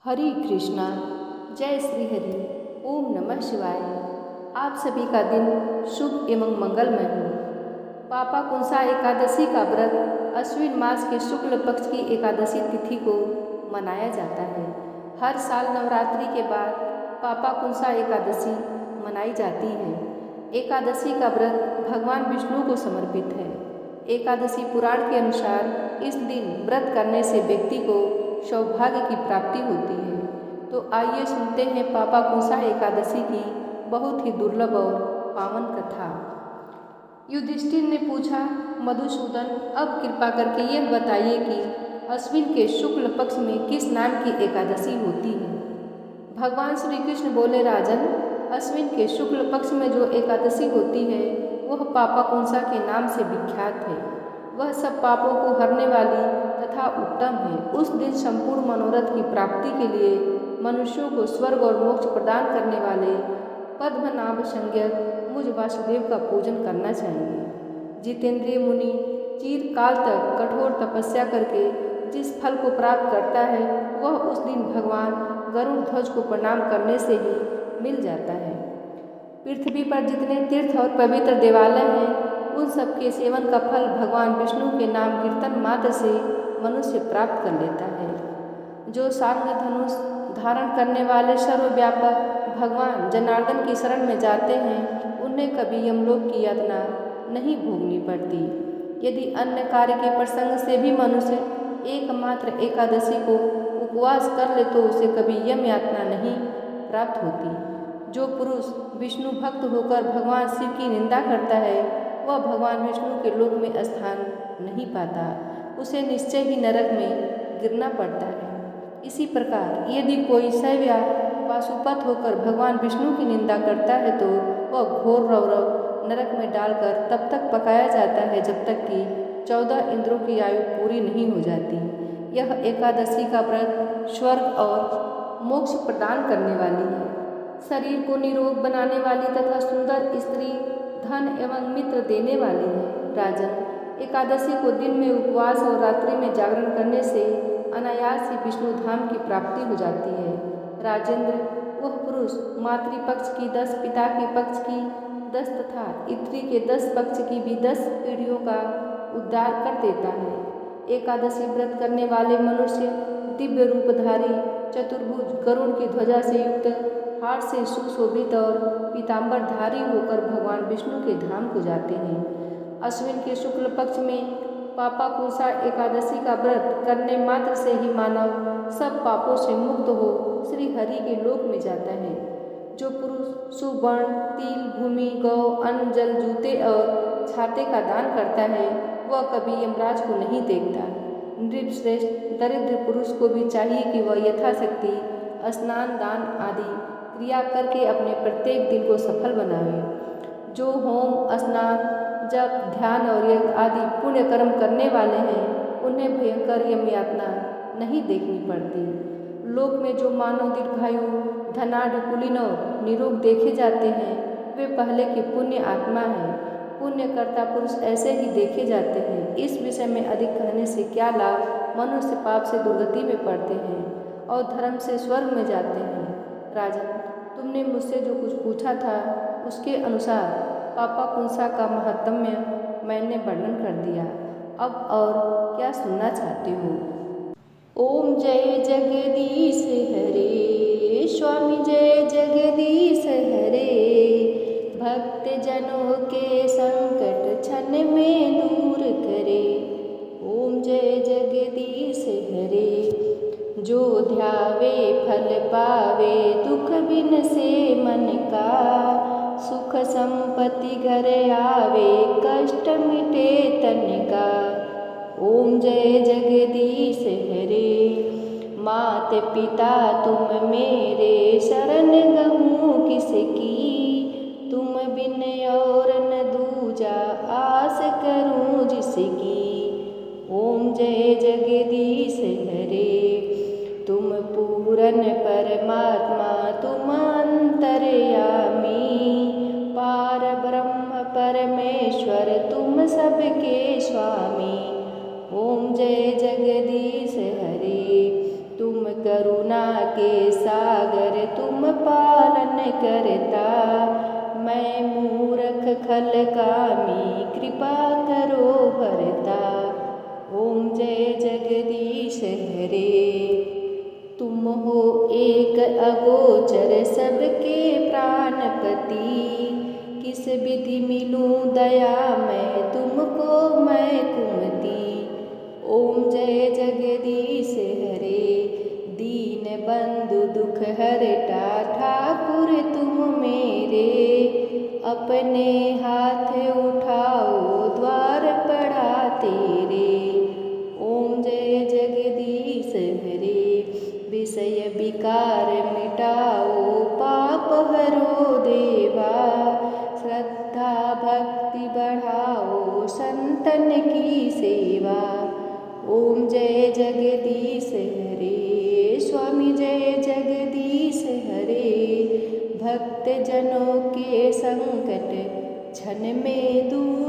हरे कृष्णा। जय श्री हरि। ओम नमः शिवाय। आप सभी का दिन शुभ एवं मंगलमय हो। पापा कुंसा एकादशी का व्रत अश्विन मास के शुक्ल पक्ष की एकादशी तिथि को मनाया जाता है। हर साल नवरात्रि के बाद पापा कुंसा एकादशी मनाई जाती है। एकादशी का व्रत भगवान विष्णु को समर्पित है। एकादशी पुराण के अनुसार इस दिन व्रत करने से व्यक्ति को सौभाग्य की प्राप्ति होती है। तो आइए सुनते हैं पापा कुंसा एकादशी की बहुत ही दुर्लभ और पावन कथा। युधिष्ठिर ने पूछा, मधुसूदन, अब कृपा करके यह बताइए कि अश्विन के शुक्ल पक्ष में किस नाम की एकादशी होती है। भगवान श्री कृष्ण बोले, राजन, अश्विन के शुक्ल पक्ष में जो एकादशी होती है वह पापा कुंसा के नाम से विख्यात है। वह सब पापों को हरने वाली तथा उत्तम है। उस दिन संपूर्ण मनोरथ की प्राप्ति के लिए मनुष्यों को स्वर्ग और मोक्ष प्रदान करने वाले पद्मनाभ संज्ञक मुझ वासुदेव का पूजन करना चाहिए। जितेंद्रिय मुनि चिरकाल तक कठोर तपस्या करके जिस फल को प्राप्त करता है वह उस दिन भगवान गरुड़ ध्वज को प्रणाम करने से ही मिल जाता है। पृथ्वी पर जितने तीर्थ और पवित्र देवालय हैं उन सब के सेवन का फल भगवान विष्णु के नाम कीर्तन मात्र से मनुष्य प्राप्त कर लेता है। जो सांग धनुष धारण करने वाले सर्वव्यापक भगवान जनार्दन की शरण में जाते हैं उन्हें कभी यमलोक की यातना नहीं भोगनी पड़ती। यदि अन्य कार्य के प्रसंग से भी मनुष्य एकमात्र एकादशी को उपवास कर ले तो उसे कभी यम यातना नहीं प्राप्त होती। जो पुरुष विष्णु भक्त होकर भगवान शिव की निंदा करता है वह भगवान विष्णु के लोक में स्थान नहीं पाता, उसे निश्चय ही नरक में गिरना पड़ता है। इसी प्रकार यदि कोई शैव या पाशुपत होकर भगवान विष्णु की निंदा करता है तो वह घोर रौरव नरक में डालकर तब तक पकाया जाता है जब तक कि 14 इंद्रों की आयु पूरी नहीं हो जाती। यह एकादशी का व्रत स्वर्ग और मोक्ष प्रदान करने वाली है। शरीर को निरोग बनाने वाली तथा सुंदर स्त्री, धन एवं मित्र देने वाली है। राजन, एकादशी को दिन में उपवास और रात्रि में जागरण करने से अनायास ही विष्णु धाम की प्राप्ति हो जाती है। राजेंद्र, वह पुरुष मातृपक्ष की 10, पिता के पक्ष की 10 तथा इत्री के 10 पक्ष की भी 10 पीढ़ियों का उद्धार कर देता है। एकादशी व्रत करने वाले मनुष्य दिव्य रूपधारी चतुर्भुज गरुड़ की ध्वजा से युक्त हार से सुशोभित और पीताम्बरधारी होकर भगवान विष्णु के धाम को जाते हैं। अश्विन के शुक्ल पक्ष में पापा कुंसा एकादशी का व्रत करने मात्र से ही मानव सब पापों से मुक्त हो श्री हरि के लोक में जाता है। जो पुरुष सुवर्ण, तिल, भूमि, गौ, अन्न, जल, जूते और छाते का दान करता है वह कभी यमराज को नहीं देखता। नृपश्रेष्ठ दरिद्र पुरुष को भी चाहिए कि वह यथाशक्ति स्नान, दान आदि क्रिया करके अपने प्रत्येक दिन को सफल बनावे। जो होम, स्नान, जप, ध्यान और यज्ञ आदि पुण्य कर्म करने वाले हैं उन्हें भयंकर यम यातना नहीं देखनी पड़ती। लोक में जो मानव दीर्घायु, धनाढ़, कुलीन और निरोग देखे जाते हैं वे पहले की पुण्य आत्मा हैं। पुण्य कर्ता पुरुष ऐसे ही देखे जाते हैं। इस विषय में अधिक कहने से क्या लाभ। मनुष्य पाप से दुर्गति में पड़ते हैं और धर्म से स्वर्ग में जाते हैं। राजन, तुमने मुझसे जो कुछ पूछा था उसके अनुसार पापा कुंसा का महात्म्य मैंने वर्णन कर दिया। अब और क्या सुनना चाहते हो? ओम जय जगदीश हरे, स्वामी जय जगदीश हरे। भक्त जनों के संकट क्षण में दूर करे। ओम जय जगदीश हरे। जो ध्यावे फल पावे, दुख बिन से मन का। सुख संपत्ति घर आवे, कष्ट मिटे तन का। ओम जय जगदीश हरे। मात पिता तुम मेरे, शरण गहूँ किसकी। तुम बिन और न दूजा, आस करूँ जिसकी। ओम जय जगदीश हरे। तुम पूरन परमात्मा, तुम अंतर्यामी। पार ब्रह्म परमेश्वर, तुम सबके स्वामी। ओम जय जगदीश हरे। तुम करुणा के सागर तुम पालन करता। मैं मूरख खल कामी कृपा करो भरता। ओम जय जगदीश हरे। तुम हो एक अगोचर सबके प्राणपति। किस विधि मिलूं दया मैं तुमको मैं कुमति। ओम जय जगदीश हरे। दीन बंधु दुख हरता ठाकुर तुम मेरे। अपने हाथ उठाओ द्वार पड़ा तेरे। ओम जय जगदीश हरे। विषय विकार मिटाओ पाप हरो देवा। श्रद्धा भक्ति बढ़ाओ संतन की सेवा। ओम जय जगदीश हरे। स्वामी जय जगदीश हरे। भक्त जनों के संकट क्षण में दूर